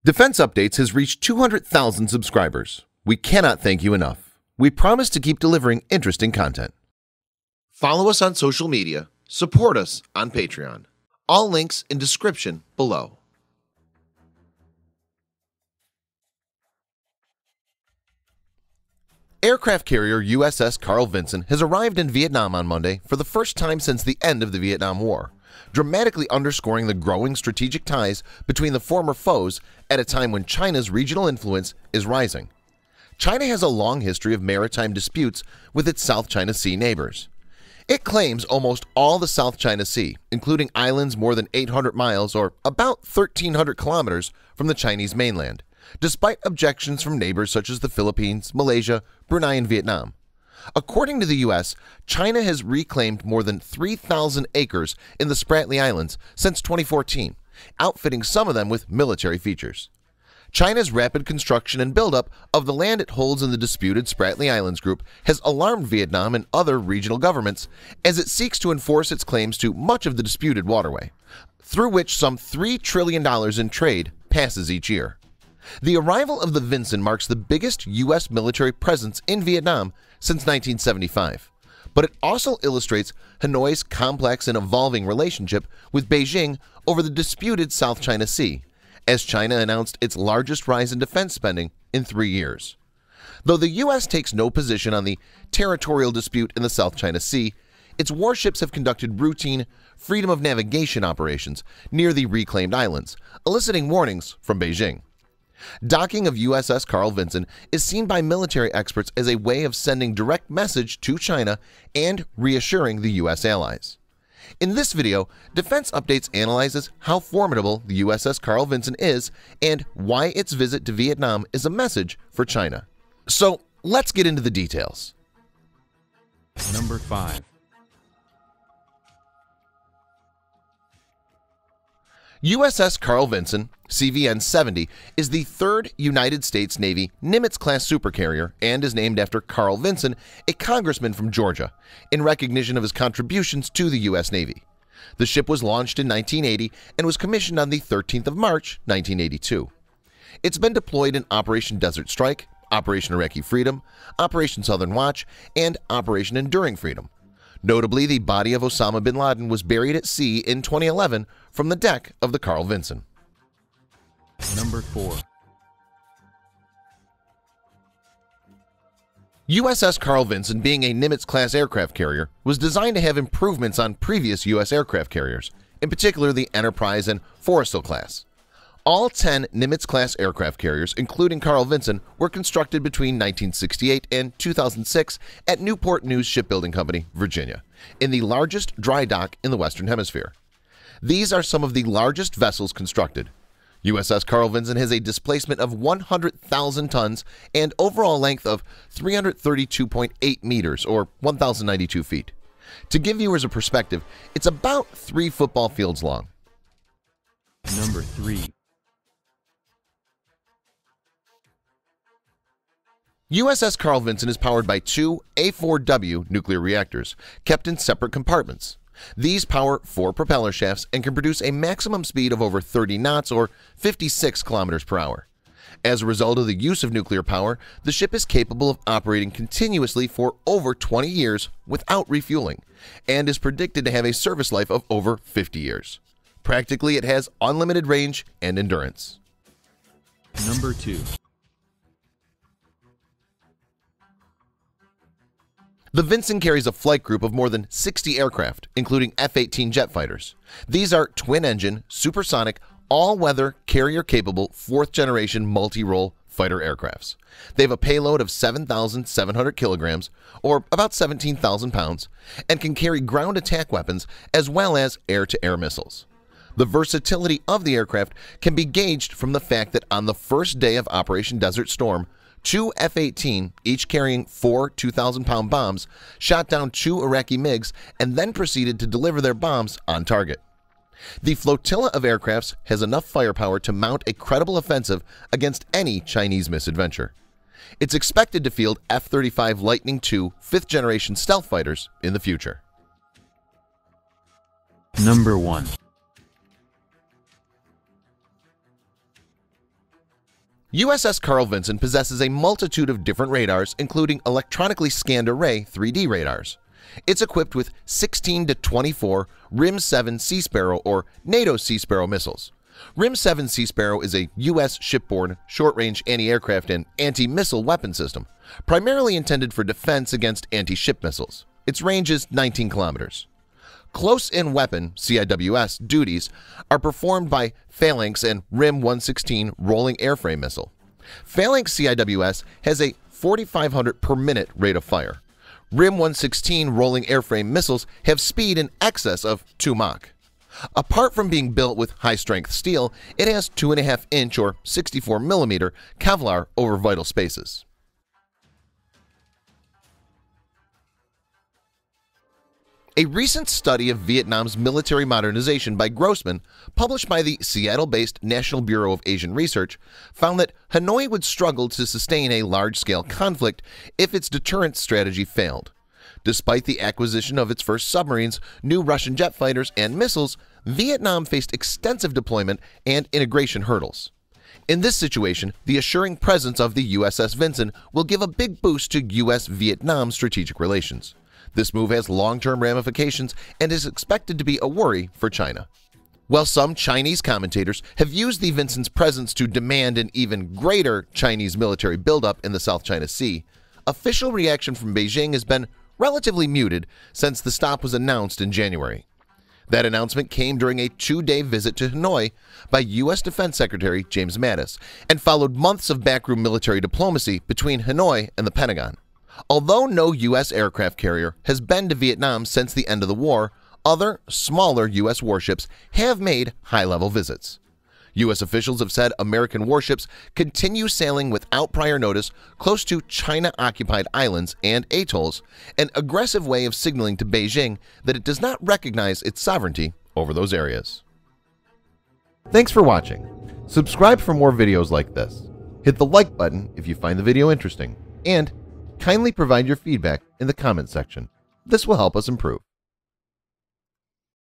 Defense Updates has reached 200,000 subscribers. We cannot thank you enough. We promise to keep delivering interesting content. Follow us on social media. Support us on Patreon. All links in description below. Aircraft carrier USS Carl Vinson has arrived in Vietnam on Monday for the first time since the end of the Vietnam War, dramatically underscoring the growing strategic ties between the former foes at a time when China's regional influence is rising. China has a long history of maritime disputes with its South China Sea neighbors. It claims almost all the South China Sea, including islands more than 800 miles or about 1,300 kilometers from the Chinese mainland, despite objections from neighbors such as the Philippines, Malaysia, Brunei, and Vietnam. According to the U.S., China has reclaimed more than 3,000 acres in the Spratly Islands since 2014, outfitting some of them with military features. China's rapid construction and buildup of the land it holds in the disputed Spratly Islands group has alarmed Vietnam and other regional governments as it seeks to enforce its claims to much of the disputed waterway, through which some $3 trillion in trade passes each year. The arrival of the Vinson marks the biggest U.S. military presence in Vietnam since 1975, but it also illustrates Hanoi's complex and evolving relationship with Beijing over the disputed South China Sea, as China announced its largest rise in defense spending in 3 years. Though the U.S. takes no position on the territorial dispute in the South China Sea, its warships have conducted routine freedom of navigation operations near the reclaimed islands, eliciting warnings from Beijing. Docking of USS Carl Vinson is seen by military experts as a way of sending direct message to China and reassuring the U.S. allies. In this video, Defense Updates analyzes how formidable the USS Carl Vinson is and why its visit to Vietnam is a message for China. So let's get into the details. Number 5. USS Carl Vinson, CVN-70, is the third United States Navy Nimitz-class supercarrier and is named after Carl Vinson, a congressman from Georgia, in recognition of his contributions to the U.S. Navy. The ship was launched in 1980 and was commissioned on the 13th of March, 1982. It's been deployed in Operation Desert Strike, Operation Iraqi Freedom, Operation Southern Watch, and Operation Enduring Freedom. Notably, the body of Osama bin Laden was buried at sea in 2011 from the deck of the Carl Vinson. Number 4. USS Carl Vinson, being a Nimitz-class aircraft carrier, was designed to have improvements on previous U.S. aircraft carriers, in particular the Enterprise and Forrestal class. All 10 Nimitz-class aircraft carriers, including Carl Vinson, were constructed between 1968 and 2006 at Newport News Shipbuilding Company, Virginia, in the largest dry dock in the Western Hemisphere. These are some of the largest vessels constructed. USS Carl Vinson has a displacement of 100,000 tons and overall length of 332.8 meters or 1,092 feet. To give viewers a perspective, it's about 3 football fields long. Number 3. USS Carl Vinson is powered by 2 A4W nuclear reactors, kept in separate compartments. These power 4 propeller shafts and can produce a maximum speed of over 30 knots or 56 kilometers per hour. As a result of the use of nuclear power, the ship is capable of operating continuously for over 20 years without refueling, and is predicted to have a service life of over 50 years. Practically, it has unlimited range and endurance. Number 2. The Vinson carries a flight group of more than 60 aircraft, including F-18 jet fighters. These are twin-engine, supersonic, all-weather, carrier-capable, fourth-generation multi-role fighter aircrafts. They have a payload of 7,700 kilograms, or about 17,000 pounds, and can carry ground attack weapons as well as air-to-air missiles. The versatility of the aircraft can be gauged from the fact that on the first day of Operation Desert Storm, 2 F-18, each carrying 4 2,000-pound bombs, shot down 2 Iraqi MiGs and then proceeded to deliver their bombs on target. The flotilla of aircrafts has enough firepower to mount a credible offensive against any Chinese misadventure. It's expected to field F-35 Lightning II 5th-generation stealth fighters in the future. Number 1. USS Carl Vinson possesses a multitude of different radars, including electronically scanned array 3D radars. It's equipped with 16 to 24 RIM-7 Sea Sparrow or NATO Sea Sparrow missiles. RIM-7 Sea Sparrow is a U.S. shipborne, short-range anti-aircraft and anti-missile weapon system, primarily intended for defense against anti-ship missiles. Its range is 19 kilometers. Close-in weapon (CIWS) duties are performed by Phalanx and RIM-116 rolling airframe missile. Phalanx CIWS has a 4,500 per minute rate of fire. RIM-116 rolling airframe missiles have speed in excess of 2 Mach. Apart from being built with high-strength steel, it has 2.5-inch or 64mm Kevlar over vital spaces. A recent study of Vietnam's military modernization by Grossman, published by the Seattle-based National Bureau of Asian Research, found that Hanoi would struggle to sustain a large-scale conflict if its deterrence strategy failed. Despite the acquisition of its first submarines, new Russian jet fighters, and missiles, Vietnam faced extensive deployment and integration hurdles. In this situation, the assuring presence of the USS Vinson will give a big boost to U.S.-Vietnam strategic relations. This move has long-term ramifications and is expected to be a worry for China. While some Chinese commentators have used the Vinson's presence to demand an even greater Chinese military buildup in the South China Sea, official reaction from Beijing has been relatively muted since the stop was announced in January. That announcement came during a 2-day visit to Hanoi by U.S. Defense Secretary James Mattis and followed months of backroom military diplomacy between Hanoi and the Pentagon. Although no U.S. aircraft carrier has been to Vietnam since the end of the war, other, smaller U.S. warships have made high-level visits. U.S. officials have said American warships continue sailing without prior notice close to China-occupied islands and atolls, an aggressive way of signaling to Beijing that it does not recognize its sovereignty over those areas. Thanks for watching. Subscribe for more videos like this. Hit the like button if you find the video interesting, and kindly provide your feedback in the comment section. This will help us improve.